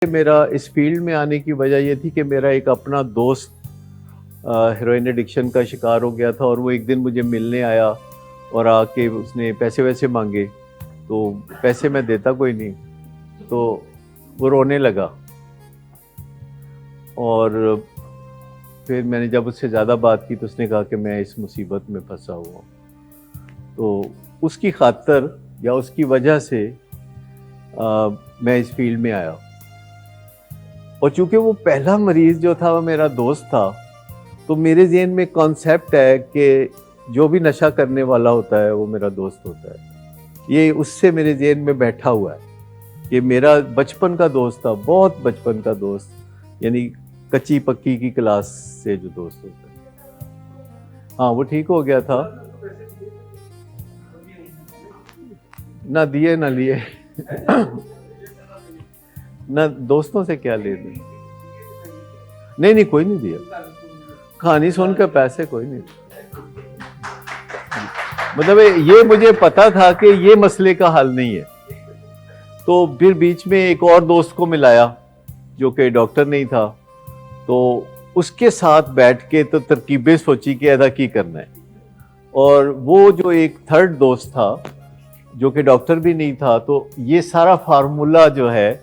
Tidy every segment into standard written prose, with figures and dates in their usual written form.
میرا اس فیلڈ میں آنے کی وجہ یہ تھی کہ میرا ایک اپنا دوست ہیروئن ایڈکشن کا شکار ہو گیا تھا، اور وہ ایک دن مجھے ملنے آیا اور آ کے اس نے پیسے ویسے مانگے، تو پیسے میں دیتا کوئی نہیں، تو وہ رونے لگا، اور پھر میں نے جب اس سے زیادہ بات کی تو اس نے کہا کہ میں اس مصیبت میں پھنسا ہوا ہوں، تو اس کی خاطر یا اس کی وجہ سے میں اس فیلڈ میں آیا، اور چونکہ وہ پہلا مریض جو تھا وہ میرا دوست تھا، تو میرے ذہن میں کانسیپٹ ہے کہ جو بھی نشہ کرنے والا ہوتا ہے وہ میرا دوست ہوتا ہے، یہ اس سے میرے ذہن میں بیٹھا ہوا ہے کہ میرا بچپن کا دوست تھا، بہت بچپن کا دوست، یعنی کچی پکی کی کلاس سے جو دوست ہوتا ہے۔ ہاں وہ ٹھیک ہو گیا تھا، نہ دیے نہ لیے، نہ دوستوں سے کیا لے دیں، نہیں کوئی نہیں دیا، کہانی سن کے پیسے کوئی نہیں، مطلب یہ مجھے پتا تھا کہ یہ مسئلے کا حل نہیں ہے، تو پھر بیچ میں ایک اور دوست کو ملایا جو کہ ڈاکٹر نہیں تھا، تو اس کے ساتھ بیٹھ کے تو ترکیبیں سوچی کہ ایسا کی کرنا ہے، اور وہ جو ایک تھرڈ دوست تھا جو کہ ڈاکٹر بھی نہیں تھا، تو یہ سارا فارمولا جو ہے،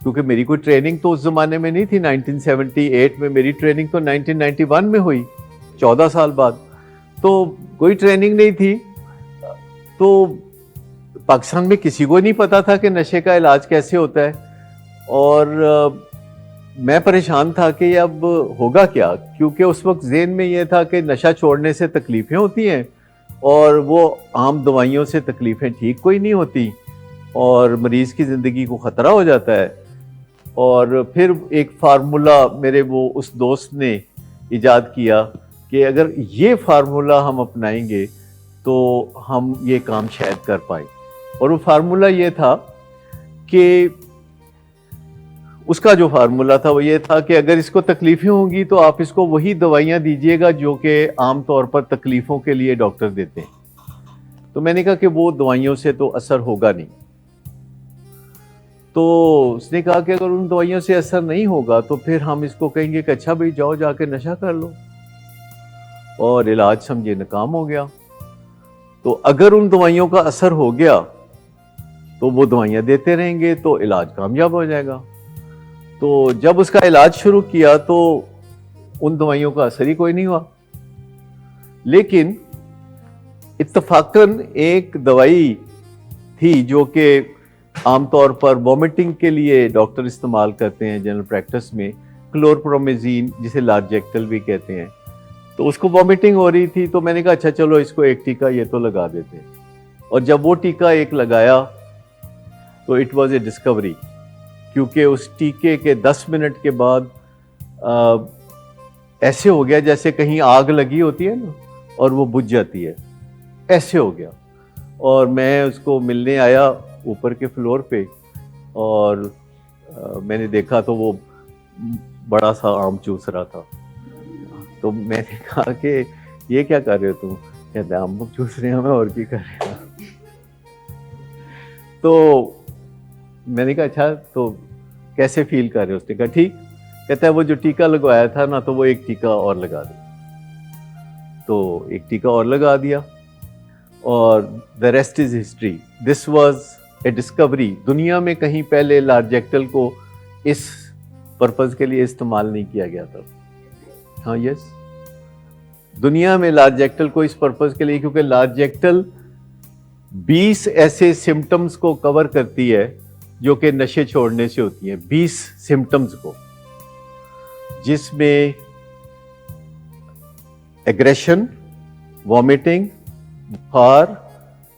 کیونکہ میری کوئی ٹریننگ تو اس زمانے میں نہیں تھی، 1978 میں میری ٹریننگ تو 1991 میں ہوئی، 14 سال بعد، تو کوئی ٹریننگ نہیں تھی، تو پاکستان میں کسی کو نہیں پتا تھا کہ نشے کا علاج کیسے ہوتا ہے، اور میں پریشان تھا کہ اب ہوگا کیا، کیونکہ اس وقت ذہن میں یہ تھا کہ نشہ چھوڑنے سے تکلیفیں ہوتی ہیں، اور وہ عام دوائیوں سے تکلیفیں ٹھیک کوئی نہیں ہوتی، اور مریض کی زندگی کو خطرہ ہو جاتا ہے، اور پھر ایک فارمولا میرے وہ اس دوست نے ایجاد کیا کہ اگر یہ فارمولا ہم اپنائیں گے تو ہم یہ کام شاید کر پائیں، اور وہ فارمولا یہ تھا کہ اس کا جو فارمولا تھا وہ یہ تھا کہ اگر اس کو تکلیفیں ہوں گی تو آپ اس کو وہی دوائیاں دیجئے گا جو کہ عام طور پر تکلیفوں کے لیے ڈاکٹر دیتے ہیں، تو میں نے کہا کہ وہ دوائیوں سے تو اثر ہوگا نہیں، تو اس نے کہا کہ اگر ان دوائیوں سے اثر نہیں ہوگا تو پھر ہم اس کو کہیں گے کہ اچھا بھائی جاؤ جا کے نشہ کر لو، اور علاج سمجھے ناکام ہو گیا، تو اگر ان دوائیوں کا اثر ہو گیا تو وہ دوائیاں دیتے رہیں گے تو علاج کامیاب ہو جائے گا، تو جب اس کا علاج شروع کیا تو ان دوائیوں کا اثر ہی کوئی نہیں ہوا، لیکن اتفاقاً ایک دوائی تھی جو کہ عام طور پر وومٹنگ کے لیے ڈاکٹر استعمال کرتے ہیں جنرل پریکٹس میں، کلورپرومیزین، جسے لارجیکٹل بھی کہتے ہیں، تو اس کو وومٹنگ ہو رہی تھی، تو میں نے کہا اچھا چلو اس کو ایک ٹیکہ یہ تو لگا دیتے ہیں، اور جب وہ ٹیکہ ایک لگایا تو اٹ واز اے ڈسکوری، کیونکہ اس ٹیکے کے 10 منٹ کے بعد ایسے ہو گیا جیسے کہیں آگ لگی ہوتی ہے نا اور وہ بجھ جاتی ہے، ایسے ہو گیا، اور میں اس کو ملنے آیا اوپر کے فلور پہ، اور میں نے دیکھا تو وہ بڑا سا آم چوس رہا تھا، تو میں نے کہا کہ یہ کیا کر رہے ہو تم؟ کہتے ہیں آم چوس رہے ہیں، میں اور کی کر رہے ہیں، تو میں نے کہا اچھا تو کیسے فیل کر رہے ہو؟ اس نے کہا ٹھیک، کہتا ہے وہ جو ٹیکہ لگوایا تھا نا تو وہ ایک ٹیکہ اور لگا دیا، تو ایک ٹیکہ اور لگا دیا، اور the rest is history. This was a discovery. دنیا میں کہیں پہلے لارجیکٹل کو اس پرپز کے لیے استعمال نہیں کیا گیا تھا، ہاں یس، دنیا میں لارجیکٹل کو اس پرپز کے لیے، کیونکہ لارجیکٹل 20 ایسے سمٹمز کو کور کرتی ہے جو کہ نشے چھوڑنے سے ہوتی ہیں، 20 سمٹمز کو، جس میں ایگریشن، وومٹنگ، بخار،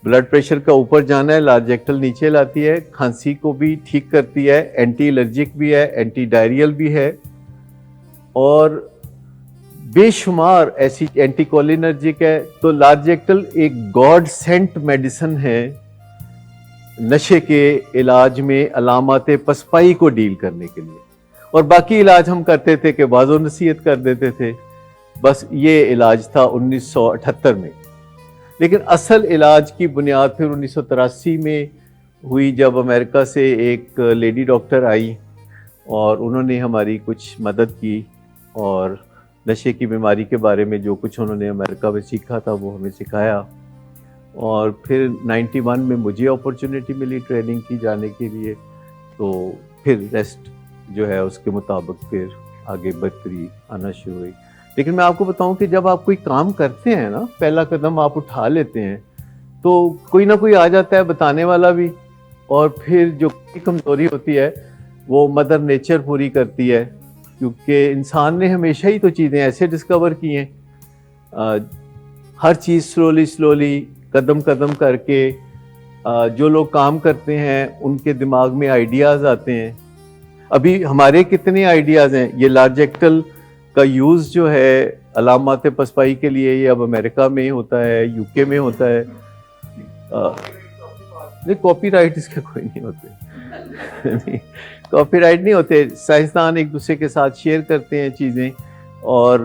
بلڈ پریشر کا اوپر جانا ہے، لارجیکٹل نیچے لاتی ہے، کھانسی کو بھی ٹھیک کرتی ہے، اینٹی الرجک بھی ہے، اینٹی ڈائریل بھی ہے، اور بے شمار ایسی اینٹی کولینرجک ہے، تو لارجیکٹل ایک گاڈ سینٹ میڈیسن ہے نشے کے علاج میں علامات پسپائی کو ڈیل کرنے کے لیے، اور باقی علاج ہم کرتے تھے کہ واضح نصیحت کر دیتے تھے، بس یہ علاج تھا 1978 میں، لیکن اصل علاج کی بنیاد پھر 1983 میں ہوئی، جب امریکہ سے ایک لیڈی ڈاکٹر آئی اور انہوں نے ہماری کچھ مدد کی اور نشے کی بیماری کے بارے میں جو کچھ انہوں نے امریکہ میں سیکھا تھا وہ ہمیں سکھایا. اور پھر 91 میں مجھے اپرچونیٹی ملی ٹریننگ کی جانے کے لیے, تو پھر ریسٹ جو ہے اس کے مطابق پھر آگے بہتری آنا شروع ہوئی. لیکن میں آپ کو بتاؤں کہ جب آپ کوئی کام کرتے ہیں نا, پہلا قدم آپ اٹھا لیتے ہیں, تو کوئی نہ کوئی آ جاتا ہے بتانے والا بھی, اور پھر جو کمزوری ہوتی ہے وہ مدر نیچر پوری کرتی ہے, کیونکہ انسان نے ہمیشہ ہی تو چیزیں ایسے ڈسکور کی ہیں, ہر چیز سلولی قدم قدم کر کے. جو لوگ کام کرتے ہیں ان کے دماغ میں آئیڈیاز آتے ہیں. ابھی ہمارے کتنے آئیڈیاز ہیں, یہ لارج ایکٹل کا یوز جو ہے علامات پسپائی کے لیے, یہ اب امریکہ میں ہوتا ہے, یو کے میں ہوتا ہے. نہیں, کاپی رائٹ اس کے کوئی نہیں ہوتے, کاپی رائٹ نہیں ہوتے. سائنسدان ایک دوسرے کے ساتھ شیئر کرتے ہیں چیزیں, اور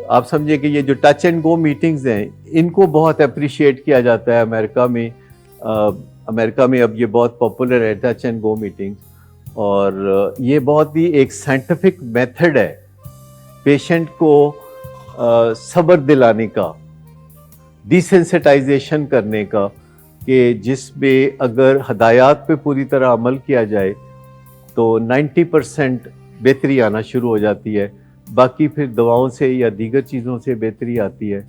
آپ سمجھے کہ یہ جو ٹچ اینڈ گو میٹنگز ہیں ان کو بہت اپریشیٹ کیا جاتا ہے امریکہ میں. امریکہ میں اب یہ بہت پاپولر ہے ٹچ اینڈ گو میٹنگ, اور یہ بہت ہی ایک سائنٹیفک میتھڈ ہے پیشنٹ کو صبر دلانے کا, ڈیسینسٹائزیشن کرنے کا, کہ جس میں اگر ہدایات پہ پوری طرح عمل کیا جائے تو 90% بہتری آنا شروع ہو جاتی ہے. باقی پھر دواؤں سے یا دیگر چیزوں سے بہتری آتی ہے.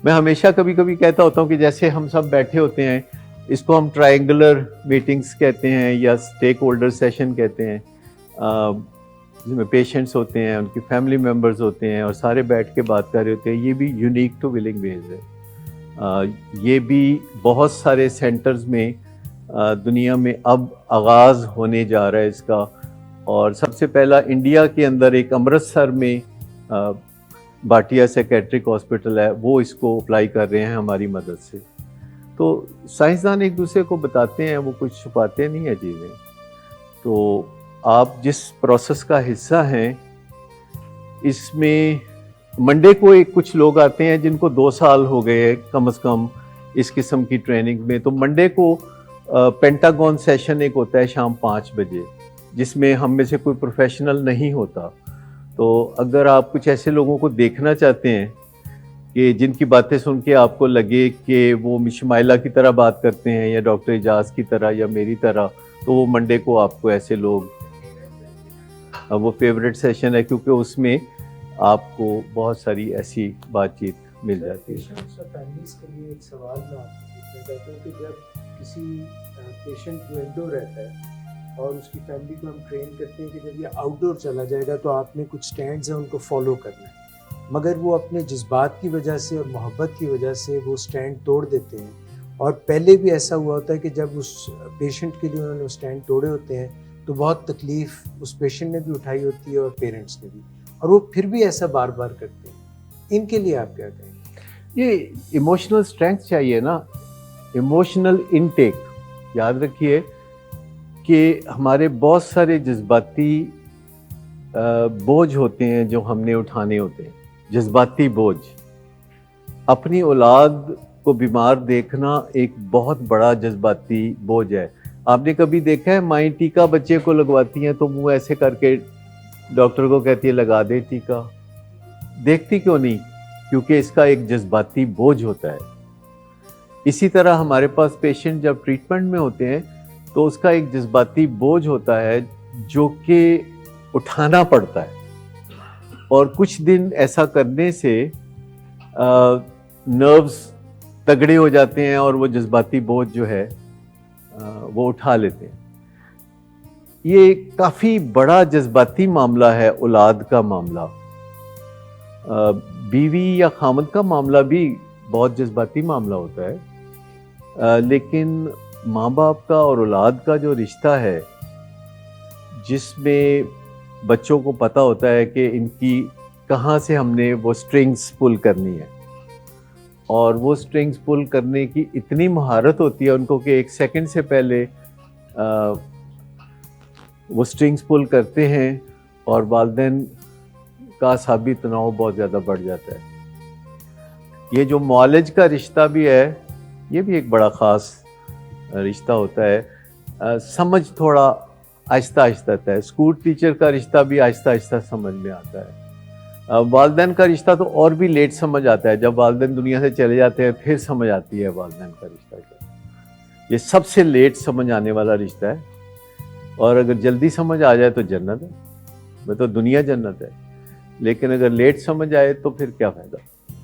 میں ہمیشہ کبھی کبھی کہتا ہوتا ہوں کہ جیسے ہم سب بیٹھے ہوتے ہیں, اس کو ہم ٹرائنگولر میٹنگز کہتے ہیں یا اسٹیک ہولڈر سیشن کہتے ہیں, جس میں پیشنٹس ہوتے ہیں, ان کی فیملی ممبرز ہوتے ہیں, اور سارے بیٹھ کے بات کر رہے ہوتے ہیں. یہ بھی یونیک ٹو ولنگ ویز ہے. یہ بھی بہت سارے سینٹرز میں دنیا میں اب آغاز ہونے جا رہا ہے اس کا. اور سب سے پہلا انڈیا کے اندر ایک امرتسر میں بھاٹیا سیکیٹرک ہاسپٹل ہے, وہ اس کو اپلائی کر رہے ہیں ہماری مدد سے. تو سائنسدان ایک دوسرے کو بتاتے ہیں, وہ کچھ چھپاتے نہیں ہیں چیزیں. تو آپ جس پروسیس کا حصہ ہیں, اس میں منڈے کو کچھ لوگ آتے ہیں جن کو 2 سال ہو گئے کم از کم اس قسم کی ٹریننگ میں. تو منڈے کو پینٹاگون سیشن ایک ہوتا ہے شام 5 بجے, جس میں ہم میں سے کوئی پروفیشنل نہیں ہوتا. تو اگر آپ کچھ ایسے لوگوں کو دیکھنا چاہتے ہیں کہ جن کی باتیں سن کے آپ کو لگے کہ وہ مشمائلہ کی طرح بات کرتے ہیں یا ڈاکٹر اعجاز کی طرح یا میری طرح, تو وہ منڈے کو آپ کو ایسے لوگ, وہ فیوریٹ سیشن ہے کیونکہ اس میں آپ کو بہت ساری ایسی بات چیت مل جاتی ہے. پیشنٹس اور فیملیز کے لیے ایک سوال میں آپ کو پوچھنا چاہتا ہوں کہ جب کسی پیشنٹ جو انڈور رہتا ہے اور اس کی فیملی کو ہم ٹرین کرتے ہیں کہ جب یہ آؤٹ ڈور چلا جائے گا تو آپ نے کچھ سٹینڈز ہیں ان کو فالو کرنا ہے, مگر وہ اپنے جذبات کی وجہ سے اور محبت کی وجہ سے وہ سٹینڈ توڑ دیتے ہیں. اور پہلے بھی ایسا ہوا ہوتا ہے کہ جب اس پیشنٹ کے لیے انہوں نے سٹینڈ توڑے ہوتے ہیں تو بہت تکلیف اس پیشنٹ نے بھی اٹھائی ہوتی ہے اور پیرنٹس نے بھی, اور وہ پھر بھی ایسا بار بار کرتے ہیں. ان کے لیے آپ کیا کہیں؟ یہ ایموشنل اسٹرینتھ چاہیے نا, ایموشنل انٹیک. یاد رکھیے کہ ہمارے بہت سارے جذباتی بوجھ ہوتے ہیں جو ہم نے اٹھانے ہوتے ہیں. جذباتی بوجھ, اپنی اولاد کو بیمار دیکھنا ایک بہت بڑا جذباتی بوجھ ہے. آپ نے کبھی دیکھا ہے مائیں ٹیکا بچے کو لگواتی ہیں تو منہ ایسے کر کے ڈاکٹر کو کہتی ہے لگا دے ٹیکا, دیکھتی کیوں نہیں؟ کیونکہ اس کا ایک جذباتی بوجھ ہوتا ہے. اسی طرح ہمارے پاس پیشنٹ جب ٹریٹمنٹ میں ہوتے ہیں تو اس کا ایک جذباتی بوجھ ہوتا ہے جو کہ اٹھانا پڑتا ہے, اور کچھ دن ایسا کرنے سے نروز تگڑے ہو جاتے ہیں اور وہ جذباتی بوجھ جو ہے وہ اٹھا لیتے ہیں. یہ کافی بڑا جذباتی معاملہ ہے اولاد کا معاملہ. بیوی یا خامد کا معاملہ بھی بہت جذباتی معاملہ ہوتا ہے, لیکن ماں باپ کا اور اولاد کا جو رشتہ ہے, جس میں بچوں کو پتہ ہوتا ہے کہ ان کی کہاں سے ہم نے وہ سٹرنگز پل کرنی ہے, اور وہ سٹرنگز پل کرنے کی اتنی مہارت ہوتی ہے ان کو کہ 1 سیکنڈ سے پہلے وہ سٹرنگز پل کرتے ہیں, اور والدین کا اعصابی تناؤ بہت زیادہ بڑھ جاتا ہے. یہ جو معالج کا رشتہ بھی ہے, یہ بھی ایک بڑا خاص رشتہ ہوتا ہے. سمجھ تھوڑا آہستہ آہستہ آتا ہے. اسکول ٹیچر کا رشتہ بھی آہستہ آہستہ سمجھ میں آتا ہے. والدین کا رشتہ تو اور بھی لیٹ سمجھ آتا ہے. جب والدین دنیا سے چلے جاتے ہیں پھر سمجھ آتی ہے والدین کا رشتہ کیا. یہ سب سے لیٹ سمجھ آنے والا رشتہ ہے. اور اگر جلدی سمجھ آ جائے تو جنت ہے, میں تو دنیا جنت ہے. لیکن اگر لیٹ سمجھ آئے تو پھر کیا فائدہ.